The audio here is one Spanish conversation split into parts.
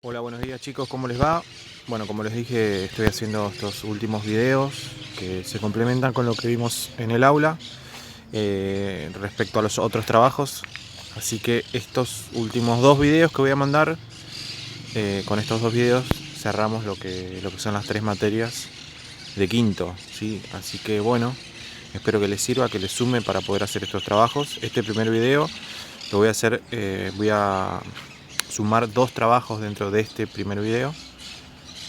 Hola, buenos días chicos, ¿cómo les va? Bueno, como les dije, estoy haciendo estos últimos videos que se complementan con lo que vimos en el aula respecto a los otros trabajos. Así que estos últimos dos videos que voy a mandar, con estos dos videos cerramos lo que son las tres materias de quinto, ¿sí? Así que bueno, espero que les sirva, que les sume para poder hacer estos trabajos. Este primer video lo voy a hacer, voy a sumar dos trabajos dentro de este primer video,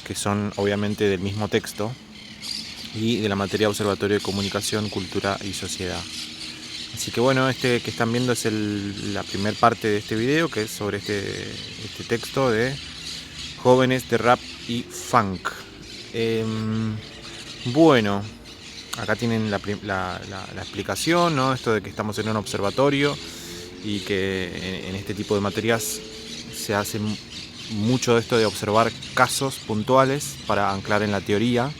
que son obviamente del mismo texto y de la materia Observatorio de Comunicación, Cultura y Sociedad. Así que bueno, este que están viendo es la primera parte de este video, que es sobre este texto de jóvenes de rap y funk. Bueno, acá tienen la explicación, ¿no? Esto de que estamos en un observatorio y que en este tipo de materias se hace mucho de esto de observar casos puntuales para anclar en la teoría.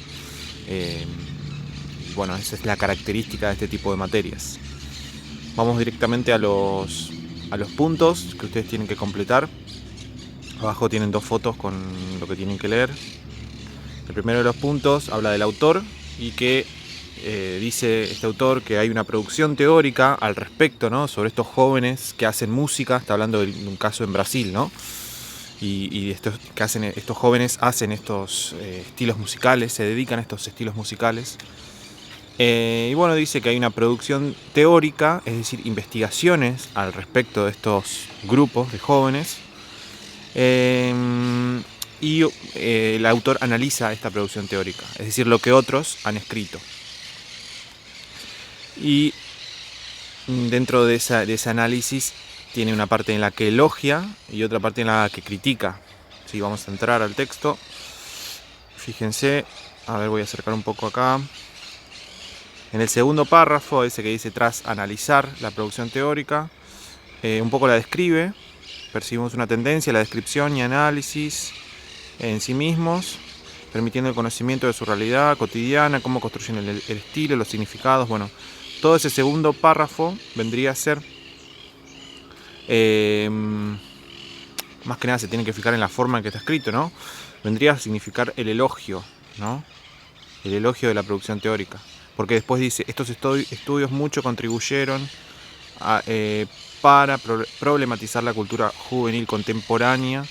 Bueno, esa es la característica de este tipo de materias. Vamos directamente a los puntos que ustedes tienen que completar. Abajo tienen dos fotos con lo que tienen que leer. El primero de los puntos habla del autor y que dice este autor que hay una producción teórica al respecto, ¿no? Sobre estos jóvenes que hacen música. Está hablando de un caso en Brasil, ¿no? Y estos jóvenes hacen estos estilos musicales, se dedican a estos estilos musicales. Y bueno, dice que hay una producción teórica, es decir, investigaciones al respecto de estos grupos de jóvenes. El autor analiza esta producción teórica, es decir, lo que otros han escrito. Y dentro de ese análisis tiene una parte en la que elogia y otra parte en la que critica. Sí, vamos a entrar al texto. Fíjense, a ver, voy a acercar un poco acá. En el segundo párrafo, ese que dice tras analizar la producción teórica, un poco la describe. Percibimos una tendencia, la descripción y análisis en sí mismos, permitiendo el conocimiento de su realidad cotidiana, cómo construyen el estilo, los significados. Bueno, todo ese segundo párrafo vendría a ser, más que nada se tiene que fijar en la forma en que está escrito, ¿no? Vendría a significar el elogio, ¿no? El elogio de la producción teórica. Porque después dice, estos estudios mucho contribuyeron para problematizar la cultura juvenil contemporánea,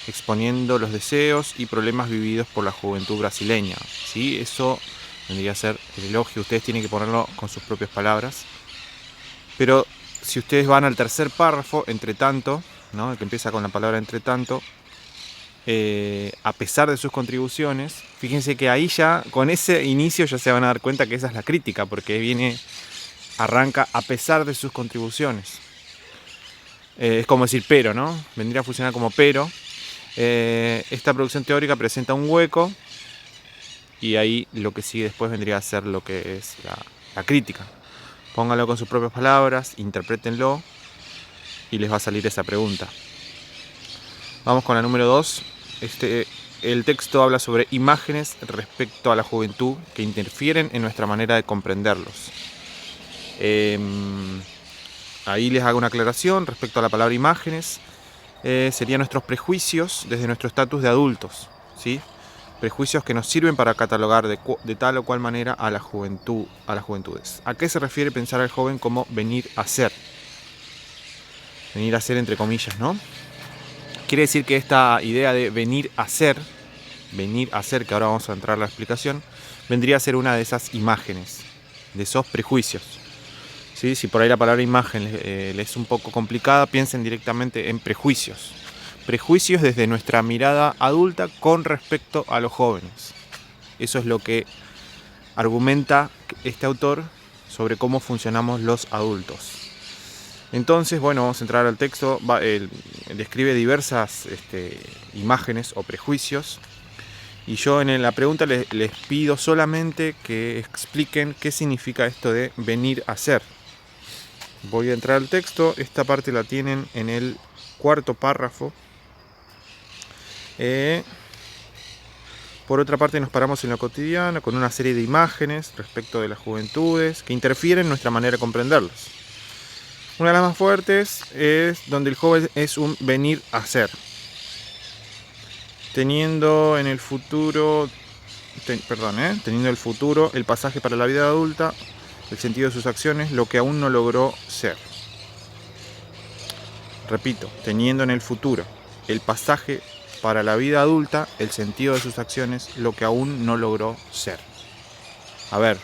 exponiendo los deseos y problemas vividos por la juventud brasileña. ¿Sí? Eso vendría a ser el elogio. Ustedes tienen que ponerlo con sus propias palabras. Pero si ustedes van al tercer párrafo, entre tanto, ¿no? El que empieza con la palabra entre tanto, a pesar de sus contribuciones, fíjense que ahí ya, con ese inicio ya se van a dar cuenta que esa es la crítica, porque arranca a pesar de sus contribuciones. Es como decir pero, ¿no? Vendría a funcionar como pero. Esta producción teórica presenta un hueco y ahí lo que sigue después vendría a ser lo que es la crítica. Pónganlo con sus propias palabras, interprétenlo y les va a salir esa pregunta. Vamos con la número 2. El texto habla sobre imágenes respecto a la juventud que interfieren en nuestra manera de comprenderlos. Ahí les hago una aclaración respecto a la palabra imágenes. Serían nuestros prejuicios desde nuestro estatus de adultos, ¿sí? Prejuicios que nos sirven para catalogar de tal o cual manera a la juventud, a las juventudes. ¿A qué se refiere pensar al joven como venir a ser? Venir a ser entre comillas, ¿no? Quiere decir que esta idea de venir a ser, que ahora vamos a entrar a la explicación, vendría a ser una de esas imágenes, de esos prejuicios. ¿Sí? Si por ahí la palabra imagen les es un poco complicada, piensen directamente en prejuicios. Prejuicios desde nuestra mirada adulta con respecto a los jóvenes. Eso es lo que argumenta este autor sobre cómo funcionamos los adultos. Entonces, bueno, vamos a entrar al texto. Describe diversas imágenes o prejuicios. Y yo en la pregunta les pido solamente que expliquen qué significa esto de venir a ser. Voy a entrar al texto. Esta parte la tienen en el cuarto párrafo. Por otra parte, nos paramos en lo cotidiano con una serie de imágenes respecto de las juventudes que interfieren en nuestra manera de comprenderlas. Una de las más fuertes es donde el joven es un venir a ser. teniendo en el futuro, teniendo el futuro, el pasaje para la vida adulta, el sentido de sus acciones, lo que aún no logró ser. Repito, teniendo en el futuro, el pasaje para la vida adulta, el sentido de sus acciones, lo que aún no logró ser. A ver,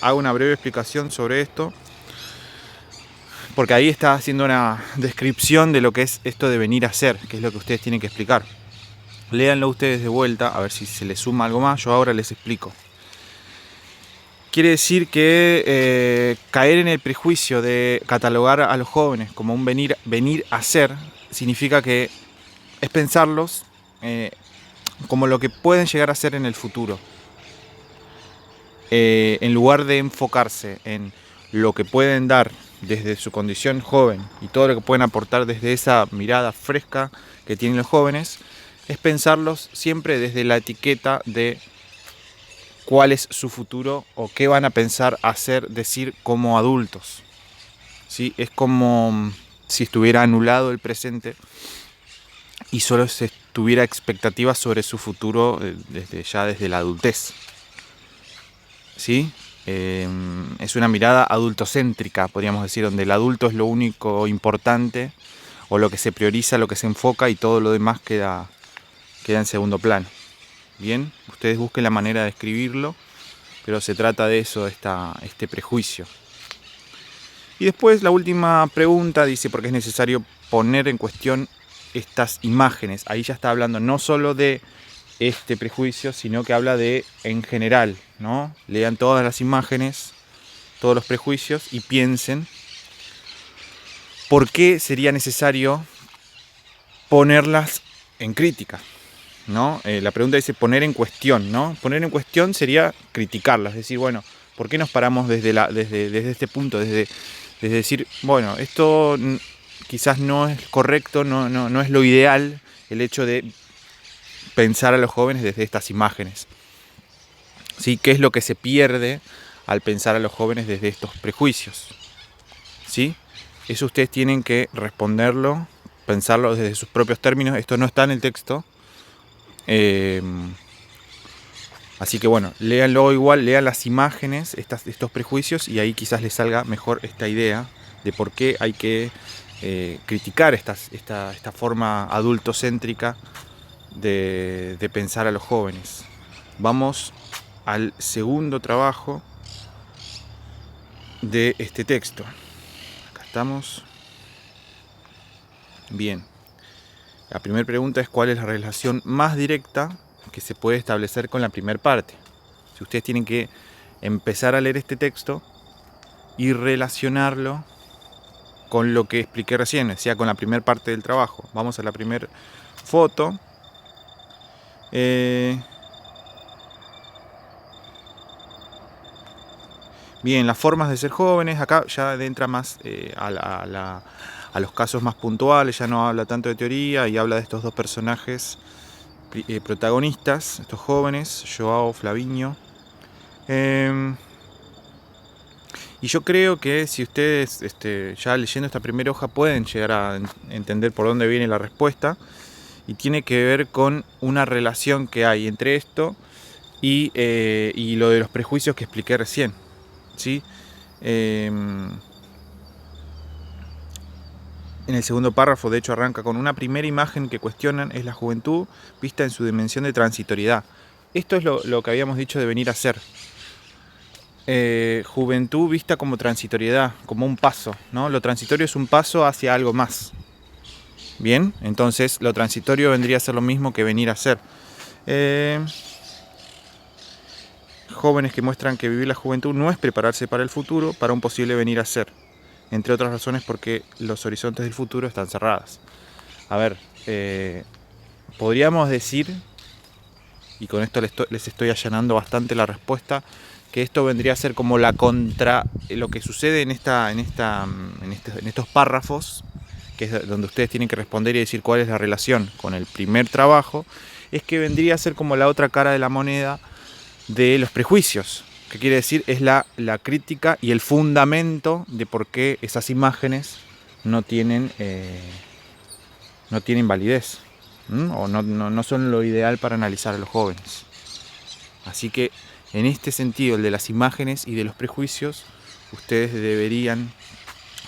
hago una breve explicación sobre esto, porque ahí está haciendo una descripción de lo que es esto de venir a ser, que es lo que ustedes tienen que explicar. Léanlo ustedes de vuelta, a ver si se les suma algo más, yo ahora les explico. Quiere decir que caer en el prejuicio de catalogar a los jóvenes como un venir a ser, significa que es pensarlos como lo que pueden llegar a ser en el futuro. En lugar de enfocarse en lo que pueden dar desde su condición joven y todo lo que pueden aportar desde esa mirada fresca que tienen los jóvenes, es pensarlos siempre desde la etiqueta de cuál es su futuro o qué van a pensar, hacer, decir como adultos. ¿Sí? Es como si estuviera anulado el presente y solo se tuviera expectativas sobre su futuro desde la adultez. ¿Sí? Es una mirada adultocéntrica, podríamos decir, donde el adulto es lo único importante o lo que se prioriza, lo que se enfoca y todo lo demás queda en segundo plano. Bien, ustedes busquen la manera de escribirlo, pero se trata de eso, este prejuicio. Y después la última pregunta dice por qué es necesario poner en cuestión estas imágenes. Ahí ya está hablando no solo de este prejuicio, sino que habla de en general, ¿no? Lean todas las imágenes, todos los prejuicios y piensen por qué sería necesario ponerlas en crítica, ¿no? La pregunta dice poner en cuestión, ¿no? Poner en cuestión sería criticarlas, es decir, bueno, ¿por qué nos paramos desde este punto, desde decir, bueno, esto quizás no es correcto, no es lo ideal, el hecho de pensar a los jóvenes desde estas imágenes? ¿Sí? ¿Qué es lo que se pierde al pensar a los jóvenes desde estos prejuicios? ¿Sí? Eso ustedes tienen que responderlo, pensarlo desde sus propios términos. Esto no está en el texto. Así que bueno, léanlo igual, lean las imágenes, estos prejuicios, y ahí quizás les salga mejor esta idea de por qué hay que criticar esta forma adultocéntrica de pensar a los jóvenes. Vamos al segundo trabajo de este texto. Acá estamos. Bien. La primera pregunta es ¿cuál es la relación más directa que se puede establecer con la primera parte? Si ustedes tienen que empezar a leer este texto y relacionarlo con lo que expliqué recién, o sea, con la primera parte del trabajo. Vamos a la primera foto. Bien, las formas de ser jóvenes. Acá ya entra más a los casos más puntuales, ya no habla tanto de teoría y habla de estos dos personajes protagonistas, estos jóvenes, Joao, Flavinho. Y yo creo que si ustedes ya leyendo esta primera hoja pueden llegar a entender por dónde viene la respuesta, y tiene que ver con una relación que hay entre esto y lo de los prejuicios que expliqué recién, ¿sí? En el segundo párrafo, de hecho, arranca con una primera imagen que cuestionan es la juventud vista en su dimensión de transitoriedad. Esto es lo que habíamos dicho de venir a ser. Juventud vista como transitoriedad, como un paso, ¿no? Lo transitorio es un paso hacia algo más. Bien, entonces lo transitorio vendría a ser lo mismo que venir a ser. Jóvenes que muestran que vivir la juventud no es prepararse para el futuro, para un posible venir a ser. Entre otras razones porque los horizontes del futuro están cerrados. A ver, podríamos decir, y con esto les estoy allanando bastante la respuesta, que esto vendría a ser como la contra, lo que sucede en estos párrafos, que es donde ustedes tienen que responder y decir cuál es la relación con el primer trabajo, es que vendría a ser como la otra cara de la moneda de los prejuicios, que quiere decir es la crítica y el fundamento de por qué esas imágenes no tienen validez. o no son lo ideal para analizar a los jóvenes. Así que en este sentido, el de las imágenes y de los prejuicios, ustedes deberían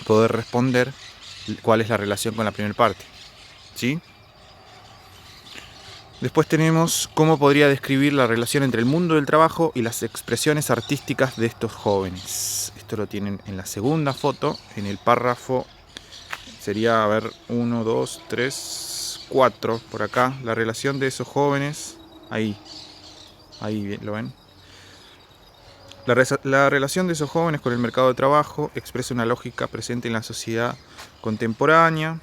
poder responder cuál es la relación con la primera parte, ¿sí? Después tenemos cómo podría describir la relación entre el mundo del trabajo y las expresiones artísticas de estos jóvenes. Esto lo tienen en la segunda foto, en el párrafo, sería, a ver, 1, 2, 3, 4, por acá, la relación de esos jóvenes, ahí lo ven. La relación de esos jóvenes con el mercado de trabajo expresa una lógica presente en la sociedad contemporánea.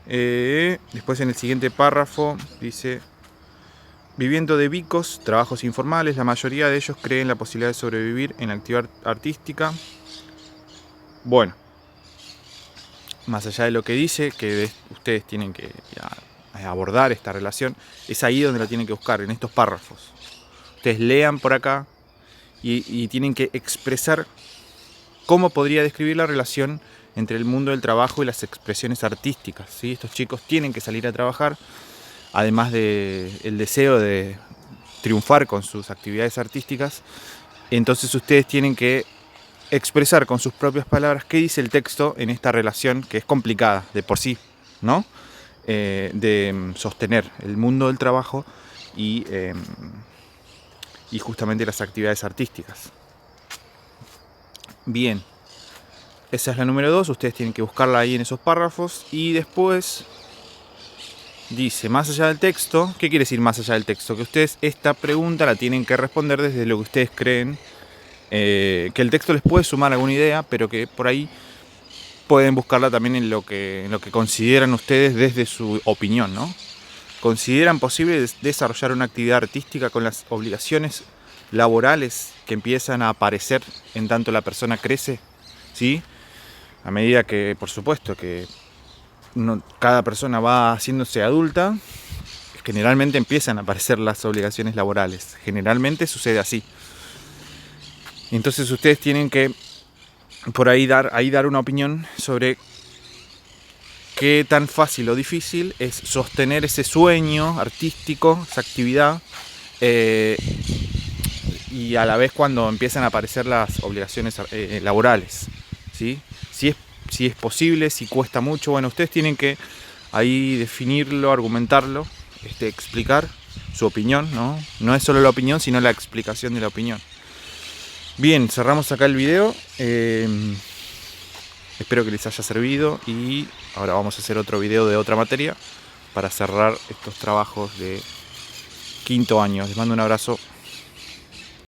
Después en el siguiente párrafo dice: viviendo de bicos, trabajos informales, la mayoría de ellos creen la posibilidad de sobrevivir en la actividad artística. Bueno, más allá de lo que dice, que ustedes tienen que abordar esta relación, es ahí donde la tienen que buscar, en estos párrafos. Ustedes lean por acá y tienen que expresar cómo podría describir la relación entre el mundo del trabajo y las expresiones artísticas, ¿sí? Estos chicos tienen que salir a trabajar, además del deseo de triunfar con sus actividades artísticas. Entonces ustedes tienen que expresar con sus propias palabras qué dice el texto en esta relación, que es complicada de por sí, ¿no? De sostener el mundo del trabajo y justamente las actividades artísticas. Bien, esa es la número 2, ustedes tienen que buscarla ahí en esos párrafos. Y después dice, más allá del texto. ¿Qué quiere decir más allá del texto? Que ustedes esta pregunta la tienen que responder desde lo que ustedes creen, que el texto les puede sumar alguna idea, pero que por ahí pueden buscarla también en lo que consideran ustedes desde su opinión, ¿no? ¿Consideran posible desarrollar una actividad artística con las obligaciones laborales que empiezan a aparecer en tanto la persona crece? ¿Sí? A medida que, por supuesto, que cada persona va haciéndose adulta, generalmente empiezan a aparecer las obligaciones laborales. Generalmente sucede así. Entonces ustedes tienen que por ahí dar una opinión sobre qué tan fácil o difícil es sostener ese sueño artístico, esa actividad, y a la vez cuando empiezan a aparecer las obligaciones laborales, ¿sí? Si es posible, si cuesta mucho. Bueno, ustedes tienen que ahí definirlo, argumentarlo, explicar su opinión, ¿no? No es solo la opinión, sino la explicación de la opinión. Bien, cerramos acá el video. Espero que les haya servido y ahora vamos a hacer otro video de otra materia para cerrar estos trabajos de quinto año. Les mando un abrazo.